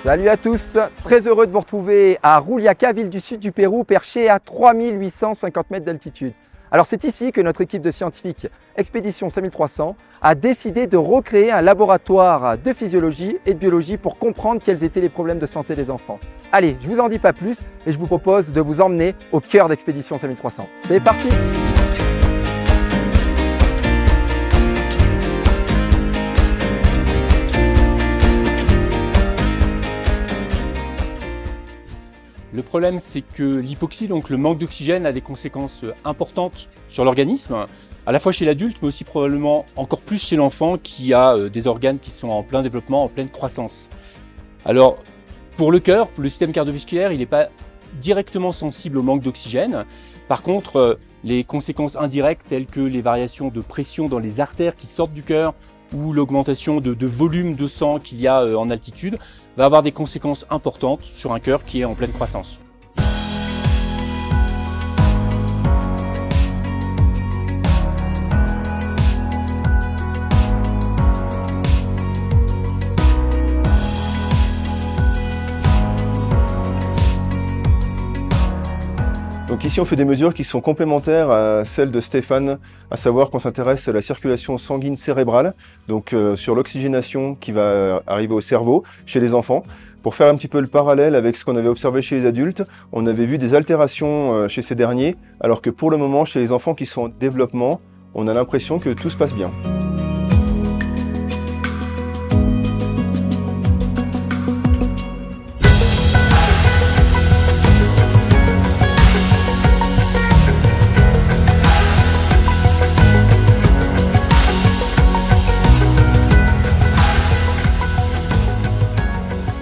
Salut à tous, très heureux de vous retrouver à Juliaca, ville du sud du Pérou, perché à 3850 mètres d'altitude. Alors c'est ici que notre équipe de scientifiques Expédition 5300 a décidé de recréer un laboratoire de physiologie et de biologie pour comprendre quels étaient les problèmes de santé des enfants. Allez, je vous en dis pas plus et je vous propose de vous emmener au cœur d'Expédition 5300. C'est parti! Le problème, c'est que l'hypoxie, donc le manque d'oxygène, a des conséquences importantes sur l'organisme, à la fois chez l'adulte, mais aussi probablement encore plus chez l'enfant qui a des organes qui sont en plein développement, en pleine croissance. Alors, pour le cœur, le système cardiovasculaire, il n'est pas directement sensible au manque d'oxygène. Par contre, les conséquences indirectes, telles que les variations de pression dans les artères qui sortent du cœur ou l'augmentation de volume de sang qu'il y a en altitude, va avoir des conséquences importantes sur un cœur qui est en pleine croissance. Donc ici on fait des mesures qui sont complémentaires à celles de Stéphane, à savoir qu'on s'intéresse à la circulation sanguine cérébrale, donc sur l'oxygénation qui va arriver au cerveau chez les enfants. Pour faire un petit peu le parallèle avec ce qu'on avait observé chez les adultes, on avait vu des altérations chez ces derniers, alors que pour le moment chez les enfants qui sont en développement, on a l'impression que tout se passe bien.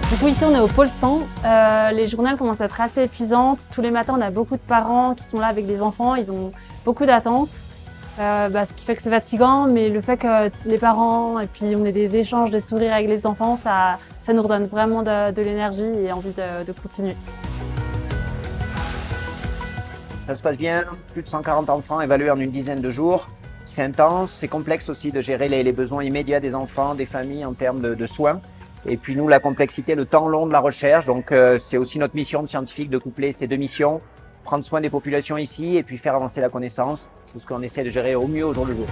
Du coup, ici, on est au pôle 100. Les journées commencent à être assez épuisantes. Tous les matins, on a beaucoup de parents qui sont là avec des enfants. Ils ont beaucoup d'attentes, ce qui fait que c'est fatigant. Mais le fait que les parents, et puis on ait des échanges, des sourires avec les enfants, ça nous redonne vraiment de l'énergie et envie de continuer. Ça se passe bien, plus de 140 enfants évalués en une dizaine de jours. C'est intense, c'est complexe aussi de gérer les besoins immédiats des enfants, des familles en termes de soins. Et puis nous, la complexité, le temps long de la recherche. Donc c'est aussi notre mission de scientifique de coupler ces deux missions, prendre soin des populations ici et puis faire avancer la connaissance. C'est ce qu'on essaie de gérer au mieux au jour le jour.